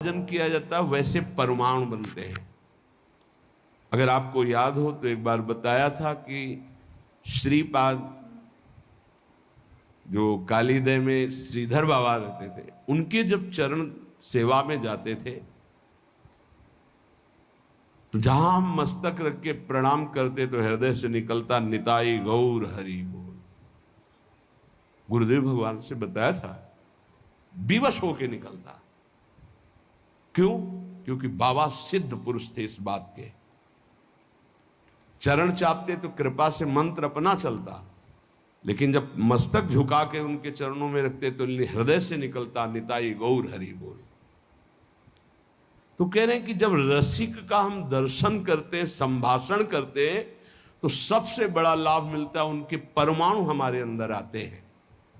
विभाजन किया जाता है वैसे परमाणु बनते हैं। अगर आपको याद हो तो एक बार बताया था कि श्रीपाद जो कालीदह में श्रीधर बाबा रहते थे, उनके जब चरण सेवा में जाते थे तो जहां हम मस्तक रख के प्रणाम करते तो हृदय से निकलता निताई गौर हरि बोल। गुरुदेव भगवान से बताया था, विवश होके निकलता। क्यों? क्योंकि बाबा सिद्ध पुरुष थे इस बात के। चरण चापते तो कृपा से मंत्र अपना चलता, लेकिन जब मस्तक झुका के उनके चरणों में रखते तो हृदय से निकलता निताई गौर हरि बोल। तो कह रहे हैं कि जब रसिक का हम दर्शन करते हैं, संभाषण करते हैं, तो सबसे बड़ा लाभ मिलता है। उनके परमाणु हमारे अंदर आते हैं।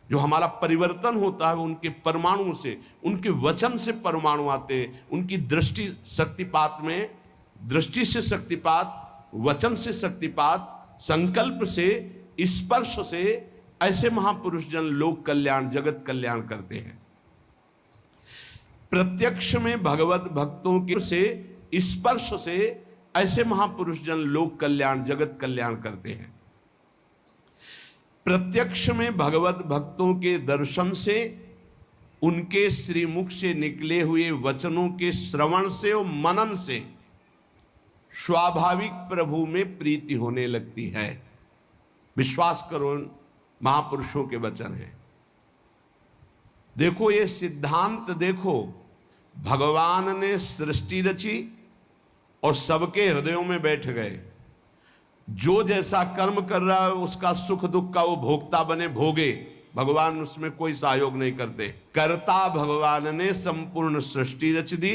जो हमारा परिवर्तन होता है उनके परमाणु से, उनके वचन से परमाणु आते हैं। उनकी दृष्टि शक्तिपात में, दृष्टि से शक्तिपात, वचन से शक्तिपात, संकल्प से, स्पर्श से ऐसे महापुरुष जन लोक कल्याण, जगत कल्याण करते हैं। प्रत्यक्ष में भगवत भक्तों के से, स्पर्श से ऐसे महापुरुष जन लोक कल्याण, जगत कल्याण करते हैं। प्रत्यक्ष में भगवत भक्तों के दर्शन से, उनके श्रीमुख से निकले हुए वचनों के श्रवण से और मनन से स्वाभाविक प्रभु में प्रीति होने लगती है। विश्वास करो, महापुरुषों के वचन हैं। देखो ये सिद्धांत देखो, भगवान ने सृष्टि रची और सबके हृदयों में बैठ गए। जो जैसा कर्म कर रहा है उसका सुख दुख का वो भोक्ता बने, भोगे। भगवान उसमें कोई सहयोग नहीं करते। कर्ता भगवान ने संपूर्ण सृष्टि रच दी,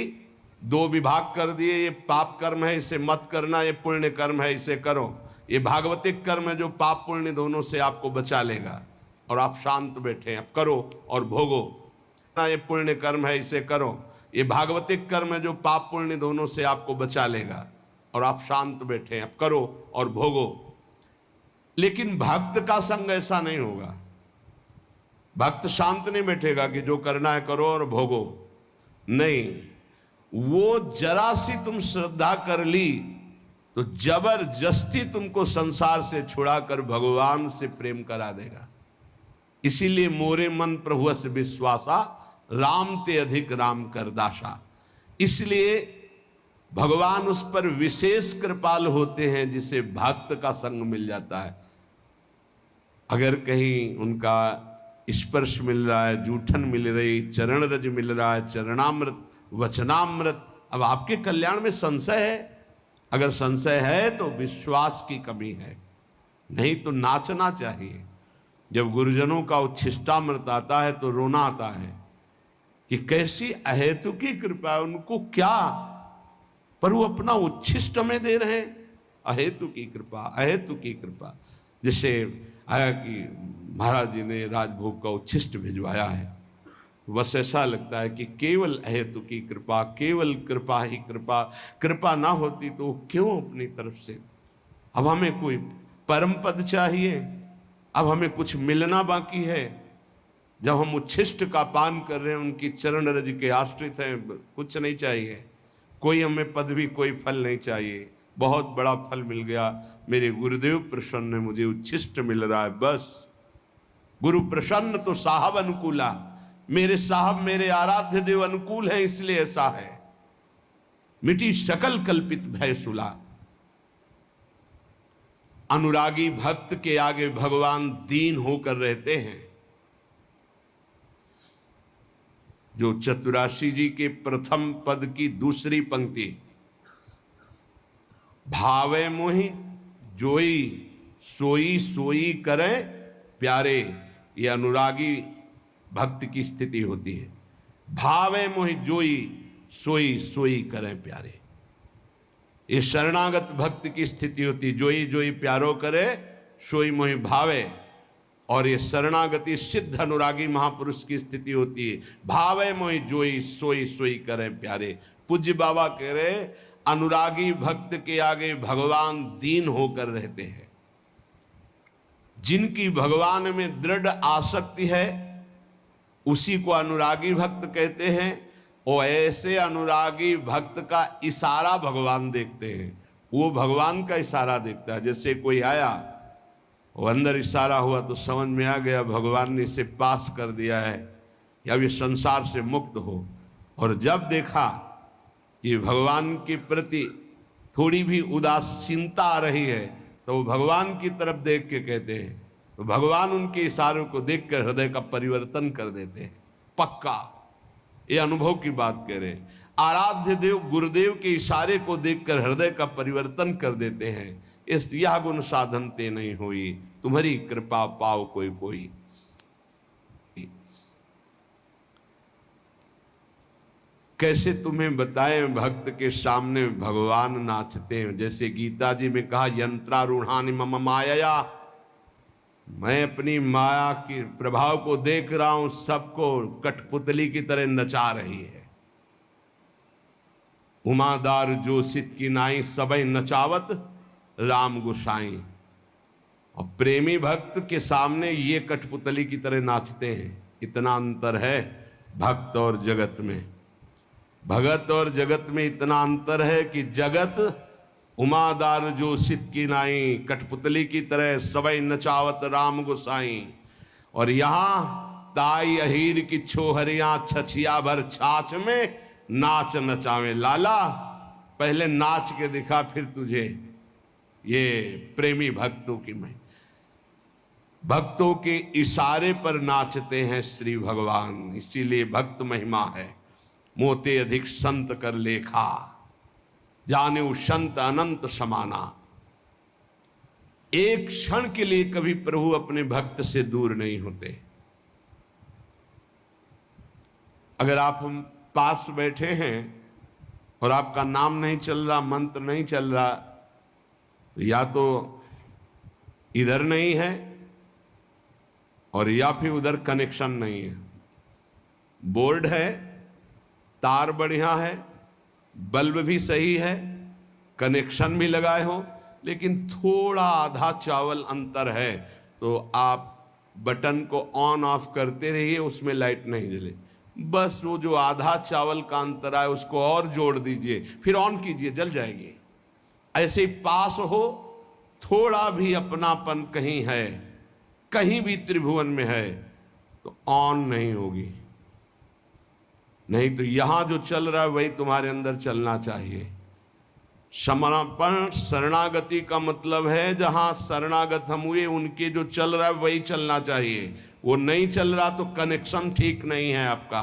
दो विभाग कर दिए। ये पाप कर्म है, इसे मत करना, ये पुण्य कर्म है, इसे करो। ये भागवतिक कर्म है जो पाप पुण्य दोनों से आपको बचा लेगा। और आप शांत बैठे, आप करो और भोगो। ये पुण्य कर्म है, इसे करो। ये भागवतिक कर्म है जो पाप पुण्य दोनों से आपको बचा लेगा। और आप शांत बैठे, आप करो और भोगो। लेकिन भक्त का संग ऐसा नहीं होगा। भक्त शांत नहीं बैठेगा कि जो करना है करो और भोगो। नहीं, वो जरा सी तुम श्रद्धा कर ली तो जबरदस्ती तुमको संसार से छुड़ाकर भगवान से प्रेम करा देगा। इसीलिए मोरे मन प्रभु से विश्वासा, राम ते अधिक राम कर दासा। इसलिए भगवान उस पर विशेष कृपाल होते हैं जिसे भक्त का संग मिल जाता है। अगर कहीं उनका स्पर्श मिल रहा है, जूठन मिल रही, चरण रज मिल रहा है, चरणामृत, वचनामृत, अब आपके कल्याण में संशय है। अगर संशय है तो विश्वास की कमी है, नहीं तो नाचना चाहिए। जब गुरुजनों का उच्छिष्टामृत आता है तो रोना आता है कि कैसी अहेतु की कृपा, उनको क्या, पर वो अपना उच्छिष्ट में दे रहे हैं। अहेतु की कृपा, अहेतु की कृपा। जैसे आया कि महाराज जी ने राजभोग का उच्छिष्ट भिजवाया है, बस ऐसा लगता है कि केवल अहेतु की कृपा, केवल कृपा ही कृपा। कृपा ना होती तो क्यों अपनी तरफ से। अब हमें कोई परम पद चाहिए, अब हमें कुछ मिलना बाकी है। जब हम उच्छिष्ट का पान कर रहे हैं, उनकी चरण रज के आश्रित हैं, कुछ नहीं चाहिए, कोई हमें पदवी, कोई फल नहीं चाहिए। बहुत बड़ा फल मिल गया, मेरे गुरुदेव प्रसन्न है, मुझे उच्छिष्ट मिल रहा है, बस। गुरु प्रसन्न तो साहब अनुकूला। मेरे साहब, मेरे आराध्य देव अनुकूल है, इसलिए ऐसा है। मिटी सकल कल्पित भय सुला। अनुरागी भक्त के आगे भगवान दीन होकर रहते हैं। जो चतुराशी जी के प्रथम पद की दूसरी पंक्ति, भावे मोहि जोई सोई सोई करे प्यारे, ये अनुरागी भक्त की स्थिति होती है। भावे मोहि जोई सोई सोई करे प्यारे, ये शरणागत भक्त की स्थिति होती है। जोई जोई प्यारो करे, सोई मोहि भावे। और ये शरणागति सिद्ध अनुरागी महापुरुष की स्थिति होती है। भावे मोहि जोई सोई सोई करे प्यारे। पूज्य बाबा कह रहे, अनुरागी भक्त के आगे भगवान दीन होकर रहते हैं। जिनकी भगवान में दृढ़ आसक्ति है उसी को अनुरागी भक्त कहते हैं। और ऐसे अनुरागी भक्त का इशारा भगवान देखते हैं, वो भगवान का इशारा देखता है। जैसे कोई आया, वो अंदर इशारा हुआ तो समझ में आ गया भगवान ने इसे पास कर दिया है या ये संसार से मुक्त हो। और जब देखा कि भगवान के प्रति थोड़ी भी उदासीनता आ रही है तो वो भगवान की तरफ देख के कहते हैं, तो भगवान उनके इशारों को देखकर हृदय का परिवर्तन कर देते हैं। पक्का ये अनुभव की बात कह रहे हैं। आराध्य देव गुरुदेव के इशारे को देखकर हृदय का परिवर्तन कर देते हैं। इस यह गुण साधन ते नहीं हुई, तुम्हारी कृपा पाओ कोई कोई। कैसे तुम्हें बताएं, भक्त के सामने भगवान नाचते हैं। जैसे गीता जी में कहा, यंत्रारूढ़ानि मम माया, मैं अपनी माया के प्रभाव को देख रहा हूं, सबको कठपुतली की तरह नचा रही है। उमादार जोशित की नाई, सबई नचावत राम गोसाई। और प्रेमी भक्त के सामने ये कठपुतली की तरह नाचते हैं। इतना अंतर है भक्त और जगत में। भगत और जगत में इतना अंतर है कि जगत उमादार जोशित की नाई, कठपुतली की तरह सबई नचावत राम गोसाई। और यहां ताई अहीर की छोहरियां, छछिया भर छाछ में नाच नचावे लाला। पहले नाच के दिखा फिर तुझे। ये प्रेमी भक्तों की मैं, भक्तों के इशारे पर नाचते हैं श्री भगवान। इसीलिए भक्त महिमा है। मोते अधिक संत कर लेखा, जाने संत अनंत समाना। एक क्षण के लिए कभी प्रभु अपने भक्त से दूर नहीं होते। अगर आप हम पास बैठे हैं और आपका नाम नहीं चल रहा, मंत्र नहीं चल रहा, तो या तो इधर नहीं है और या फिर उधर कनेक्शन नहीं है। बोर्ड है, तार बढ़िया है, बल्ब भी सही है, कनेक्शन भी लगाए हो, लेकिन थोड़ा आधा चावल अंतर है, तो आप बटन को ऑन ऑफ करते रहिए, उसमें लाइट नहीं जले। बस वो जो आधा चावल का अंतर है उसको और जोड़ दीजिए, फिर ऑन कीजिए, जल जाएगी। ऐसे ही पास हो, थोड़ा भी अपनापन कहीं है, कहीं भी त्रिभुवन में है, तो ऑन नहीं होगी। नहीं तो यहां जो चल रहा है वही तुम्हारे अंदर चलना चाहिए। समर्पण शरणागति का मतलब है जहां शरणागत हम हुए, उनके जो चल रहा है वही चलना चाहिए। वो नहीं चल रहा तो कनेक्शन ठीक नहीं है आपका।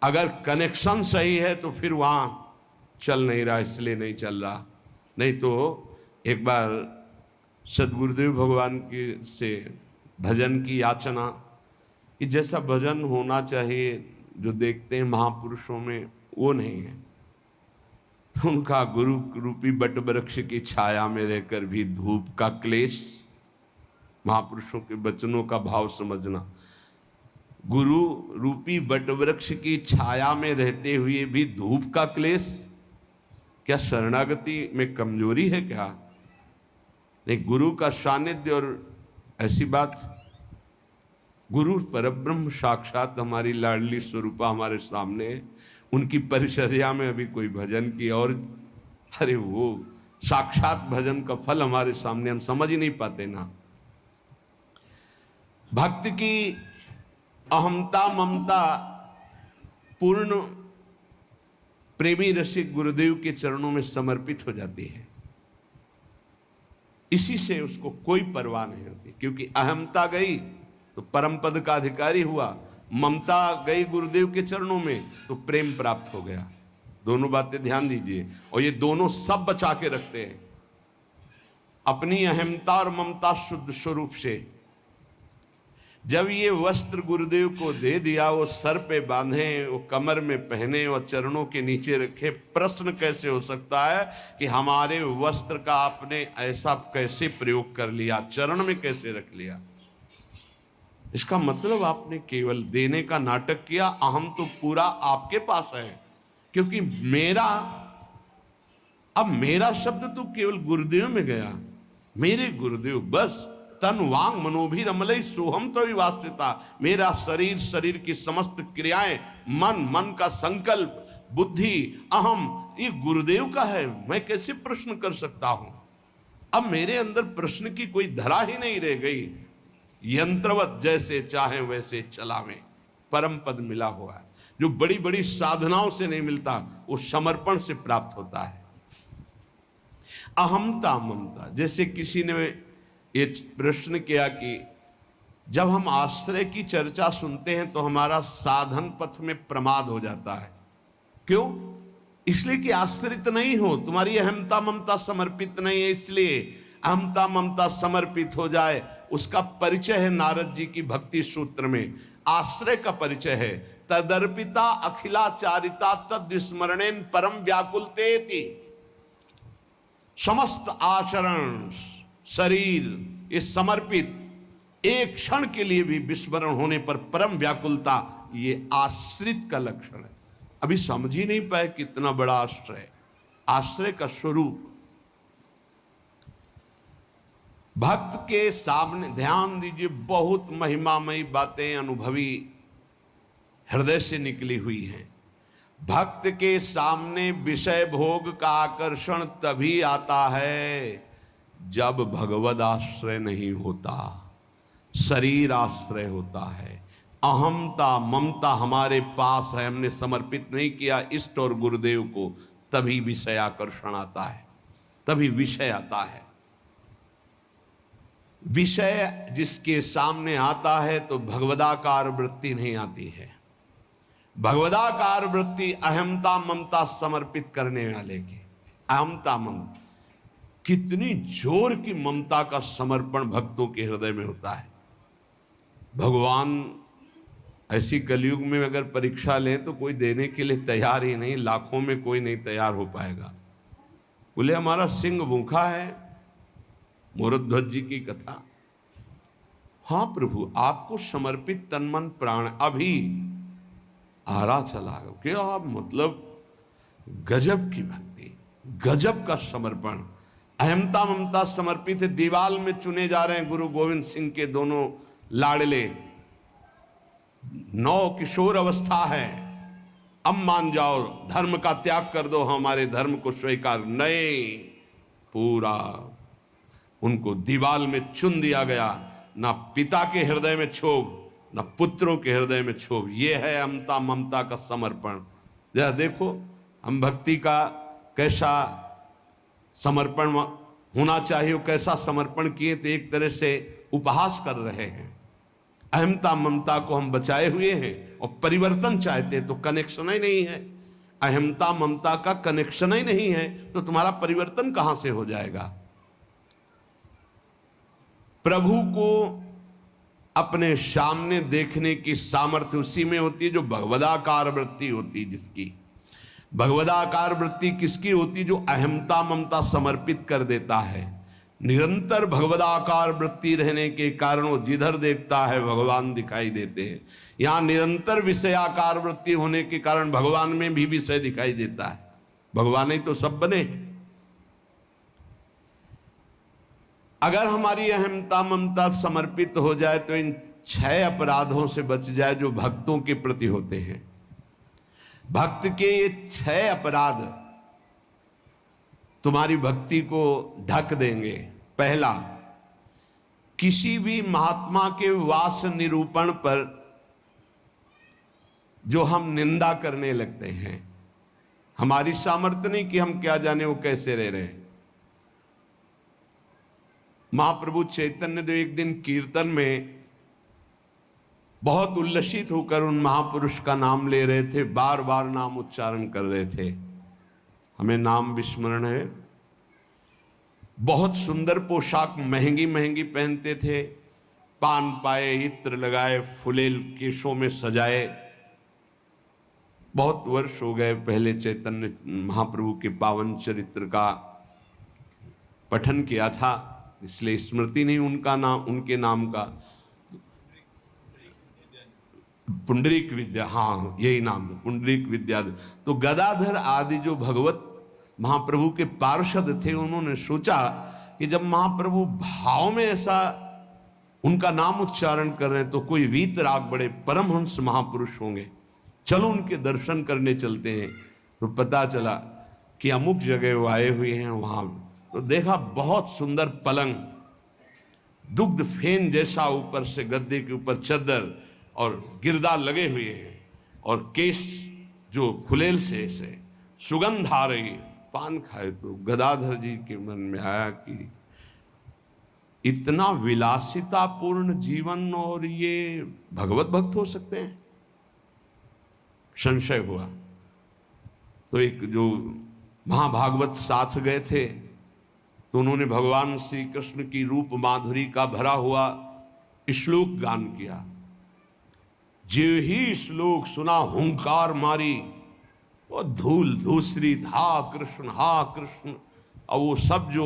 अगर कनेक्शन सही है तो फिर वहां चल नहीं रहा, इसलिए नहीं चल रहा। नहीं तो एक बार सदगुरुदेव भगवान के से भजन की याचना कि जैसा भजन होना चाहिए जो देखते हैं महापुरुषों में, वो नहीं है। उनका गुरु रूपी बट वृक्ष की छाया में रहकर भी धूप का क्लेश, महापुरुषों के वचनों का भाव समझना। गुरु रूपी बट वृक्ष की छाया में रहते हुए भी धूप का क्लेश, क्या शरणागति में कमजोरी है क्या? नहीं, गुरु का सानिध्य और ऐसी बात, गुरु परब्रह्म साक्षात हमारी लाडली स्वरूपा हमारे सामने, उनकी परिचर्या में अभी कोई भजन की और अरे वो साक्षात भजन का फल हमारे सामने, हम समझ ही नहीं पाते ना। भक्त की अहमता ममता पूर्ण प्रेमी रसिक गुरुदेव के चरणों में समर्पित हो जाती है। इसी से उसको कोई परवाह नहीं होती, क्योंकि अहमता गई तो परम पद का अधिकारी हुआ, ममता गई गुरुदेव के चरणों में तो प्रेम प्राप्त हो गया। दोनों बातें ध्यान दीजिए, और ये दोनों सब बचा के रखते हैं अपनी अहमता और ममता शुद्ध स्वरूप से। जब ये वस्त्र गुरुदेव को दे दिया, वो सर पे बांधे, वो कमर में पहने और चरणों के नीचे रखे, प्रश्न कैसे हो सकता है कि हमारे वस्त्र का आपने ऐसा कैसे प्रयोग कर लिया, चरण में कैसे रख लिया? इसका मतलब आपने केवल देने का नाटक किया, अहम तो पूरा आपके पास है। क्योंकि मेरा शब्द तो केवल गुरुदेव में गया, मेरे गुरुदेव बस, तन वांग मनोभिरमलई सोहम तो विवासिता। मेरा शरीर, शरीर की समस्त क्रियाएं, मन, मन का संकल्प, बुद्धि, अहम, ये गुरुदेव का है। मैं कैसे प्रश्न कर सकता हूं? अब मेरे अंदर प्रश्न की कोई धरा ही नहीं रह गई। यंत्रवत जैसे चाहे वैसे चलावें, परम पद मिला हुआ है जो बड़ी बड़ी साधनाओं से नहीं मिलता, वो समर्पण से प्राप्त होता है। अहमता ममता, जैसे किसी ने एक प्रश्न किया कि जब हम आश्रय की चर्चा सुनते हैं तो हमारा साधन पथ में प्रमाद हो जाता है। क्यों? इसलिए कि आश्रित नहीं हो, तुम्हारी अहमता ममता समर्पित नहीं है, इसलिए अहमता ममता समर्पित हो जाए। उसका परिचय है नारद जी की भक्ति सूत्र में, आश्रय का परिचय है। तदर्पिता अखिलाचारिता तद स्मरणेन परम व्याकुलतेति। समस्त आचरण, शरीर ये समर्पित, एक क्षण के लिए भी विस्मरण होने पर परम व्याकुलता, ये आश्रित का लक्षण है। अभी समझ ही नहीं पाए कितना बड़ा आश्रय, आश्रय का स्वरूप। भक्त के सामने ध्यान दीजिए, बहुत महिमामयी बातें अनुभवी हृदय से निकली हुई हैं। भक्त के सामने विषय भोग का आकर्षण तभी आता है जब भगवद आश्रय नहीं होता, शरीर आश्रय होता है। अहमता ममता हमारे पास है, हमने समर्पित नहीं किया इष्ट और गुरुदेव को, तभी विषय आकर्षण आता है, तभी विषय आता है। विषय जिसके सामने आता है तो भगवदाकार वृत्ति नहीं आती है। भगवदाकार वृत्ति अहमता ममता समर्पित करने वाले के, अहमता ममता, कितनी जोर की ममता का समर्पण भक्तों के हृदय में होता है। भगवान ऐसी कलयुग में अगर परीक्षा लें तो कोई देने के लिए तैयार ही नहीं, लाखों में कोई नहीं तैयार हो पाएगा। बोले हमारा सिंह भूखा है, मोरध्वज जी की कथा। हाँ प्रभु, आपको समर्पित तन मन प्राण, अभी आरा चला क्या आप, मतलब गजब की भक्ति, गजब का समर्पण, अहमता ममता समर्पित है। दीवाल में चुने जा रहे हैं गुरु गोविंद सिंह के दोनों लाडले, 9 किशोर अवस्था है। अब मान जाओ, धर्म का त्याग कर दो, हमारे धर्म को स्वीकार नहीं। पूरा उनको दीवाल में चुन दिया गया, ना पिता के हृदय में क्षोभ, ना पुत्रों के हृदय में क्षोभ। ये है अहमता ममता का समर्पण। जरा देखो हम भक्ति का कैसा समर्पण होना चाहिए, कैसा समर्पण किए, तो एक तरह से उपहास कर रहे हैं। अहमता ममता को हम बचाए हुए हैं और परिवर्तन चाहते तो कनेक्शन ही नहीं है। अहमता ममता का कनेक्शन ही नहीं है तो तुम्हारा परिवर्तन कहां से हो जाएगा? प्रभु को अपने सामने देखने की सामर्थ्य उसी में होती है जो भगवदाकार वृत्ति होती है। जिसकी भगवदाकार वृत्ति किसकी होती? जो अहमता ममता समर्पित कर देता है। निरंतर भगवदाकार वृत्ति रहने के कारण वो जिधर देखता है भगवान दिखाई देते हैं। यहां निरंतर विषयाकार वृत्ति होने के कारण भगवान में भी विषय दिखाई देता है। भगवान ही तो सब बने। अगर हमारी अहमता ममता समर्पित हो जाए तो इन 6 अपराधों से बच जाए जो भक्तों के प्रति होते हैं। भक्त के ये 6 अपराध तुम्हारी भक्ति को ढक देंगे। पहला, किसी भी महात्मा के वास निरूपण पर जो हम निंदा करने लगते हैं, हमारी सामर्थ्य नहीं कि हम क्या जाने वो कैसे रह रहे हैं। महाप्रभु चैतन्य देव एक दिन कीर्तन में बहुत उल्लसित होकर उन महापुरुष का नाम ले रहे थे, बार बार नाम उच्चारण कर रहे थे। हमें नाम विस्मरण है। बहुत सुंदर पोशाक महंगी महंगी पहनते थे, पान पाए, इत्र लगाए, फुलेल केशों में सजाए। बहुत वर्ष हो गए पहले चैतन्य महाप्रभु के पावन चरित्र का पठन किया था, इसलिए स्मृति नहीं उनका नाम, उनके नाम का। पुंडरीक विद्या, हाँ यही नाम था, पुंडरीक विद्या। तो गदाधर आदि जो भगवत महाप्रभु के पार्षद थे, उन्होंने सोचा कि जब महाप्रभु भाव में ऐसा उनका नाम उच्चारण कर रहे हैं तो कोई वीतराग बड़े परमहंस महापुरुष होंगे, चलो उनके दर्शन करने चलते हैं। तो पता चला कि अमुक जगह वो आए हुए हैं। वहां तो देखा बहुत सुंदर पलंग, दुग्ध फेन जैसा, ऊपर से गद्दे के ऊपर चद्दर और गिरदा लगे हुए हैं, और केस जो फुलेल से ऐसे सुगंध आ रही। पान खाए तो गदाधर जी के मन में आया कि इतना विलासितापूर्ण जीवन और ये भगवत भक्त हो सकते हैं। संशय हुआ तो एक जो महाभागवत साथ गए थे तो उन्होंने भगवान श्री कृष्ण की रूप माधुरी का भरा हुआ श्लोक गान किया। जो ही श्लोक सुना हुंकार मारी और धूल धूसरी, हा कृष्ण हा कृष्ण। और वो सब जो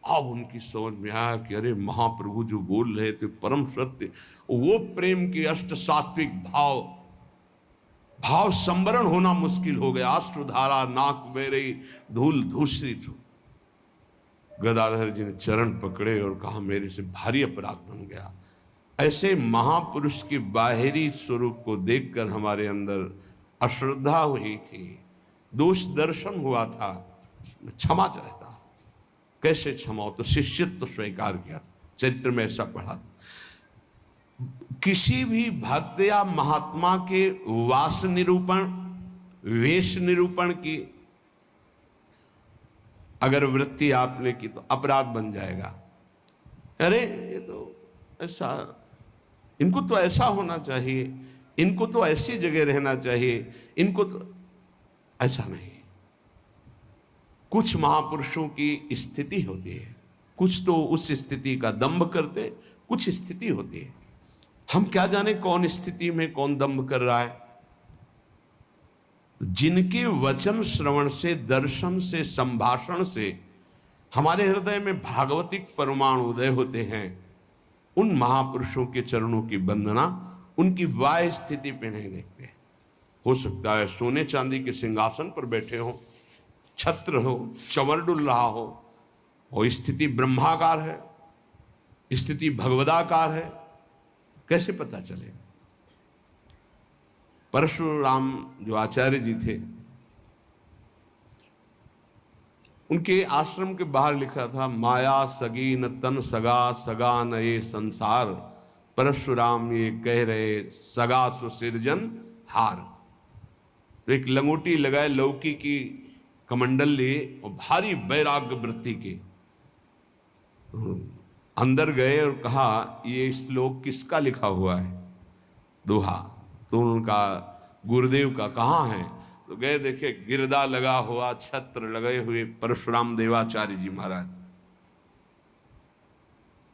अब उनकी समझ में आया कि अरे महाप्रभु जो बोल रहे थे परम सत्य, वो प्रेम के अष्ट सात्विक भाव संवरण होना मुश्किल हो गया। अश्रुधारा नाक बह रही, धूल धूसरी थी। गदाधर जी ने चरण पकड़े और कहा मेरे से भारी अपराध बन गया। ऐसे महापुरुष के बाहरी स्वरूप को देखकर हमारे अंदर अश्रद्धा हुई थी, दोष दर्शन हुआ था, क्षमा चाहता। कैसे क्षमा हो? तो शिष्यत्व स्वीकार किया था। चरित्र में ऐसा पढ़ा। किसी भी भक्त या महात्मा के वास निरूपण, वेश निरूपण की अगर वृत्ति आपने की तो अपराध बन जाएगा। अरे ये तो ऐसा, इनको तो ऐसा होना चाहिए, इनको तो ऐसी जगह रहना चाहिए, इनको तो ऐसा नहीं। कुछ महापुरुषों की स्थिति होती है, कुछ तो उस स्थिति का दंभ करते, कुछ स्थिति होती है। हम क्या जाने कौन स्थिति में कौन दंभ कर रहा है। जिनके वचन श्रवण से, दर्शन से, संभाषण से हमारे हृदय में भागवतिक परमाणु उदय होते हैं, उन महापुरुषों के चरणों की वंदना उनकी वाह स्थिति पे नहीं देखते। हो सकता है सोने चांदी के सिंहासन पर बैठे हो, छत्र हो, चंवर डुल रहा हो, और स्थिति ब्रह्माकार है, स्थिति भगवदाकार है, कैसे पता चलेगा? परशुराम जो आचार्य जी थे, उनके आश्रम के बाहर लिखा था माया सगी न तन सगा, सगा न ये संसार, परशुराम ये कह रहे सगा सुसिरजन हार। तो एक लंगोटी लगाए, लौकी की कमंडल लिए और भारी वैराग्य वृत्ति के अंदर गए और कहा ये श्लोक किसका लिखा हुआ है? दोहा। तो उनका गुरुदेव का कहाँ है? तो गए, देखे गिरदा लगा हुआ, छत्र लगे हुए परशुराम देवाचार्य जी महाराज।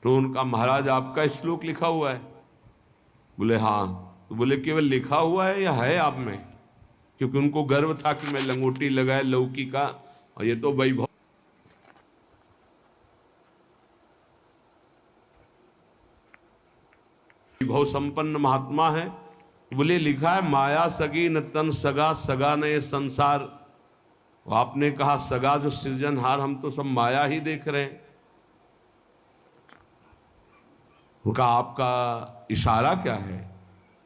तो उनका महाराज आपका श्लोक लिखा हुआ है? बोले हाँ। तो बोले केवल लिखा हुआ है या है आप में? क्योंकि उनको गर्व था कि मैं लंगोटी लगाए लौकी का, और ये तो वैभव संपन्न महात्मा है। बोले लिखा है माया सगी न तन सगा, सगा न ये संसार। आपने कहा सगा जो सृजनहार, हम तो सब माया ही देख रहे हैं। उनका आपका इशारा क्या है?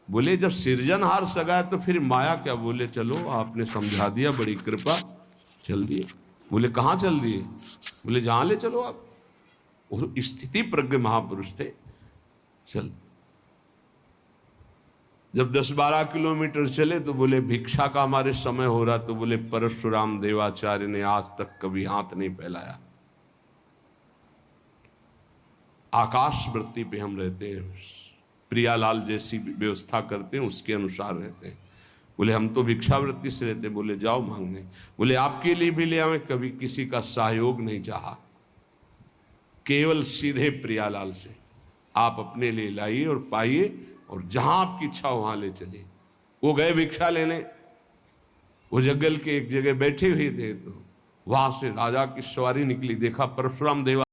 बोले जब सृजनहार सगा है तो फिर माया क्या? बोले चलो आपने समझा दिया, बड़ी कृपा, चल दिए। बोले कहाँ चल दिए? बोले जहाँ ले चलो आप। वो स्थिति प्रज्ञ महापुरुष थे। चल जब 10-12 किलोमीटर चले तो बोले भिक्षा का हमारे समय हो रहा। तो बोले परशुराम देवाचार्य ने आज तक कभी हाथ नहीं फैलाया। आकाश वृत्ति पे हम रहते हैं, प्रियालाल जैसी व्यवस्था करते हैं उसके अनुसार रहते हैं। बोले हम तो भिक्षावृत्ति से रहते। बोले जाओ मांगने। बोले आपके लिए भी ले आवे, कभी किसी का सहयोग नहीं चाहा, केवल सीधे प्रियालाल से आप अपने लिए लाइए और पाइए, और जहां आपकी इच्छा हो वहां ले चलिए। वो गए भिक्षा लेने, वो जंगल के एक जगह बैठे हुए थे, तो वहां से राजा की सवारी निकली। देखा परशुराम देवा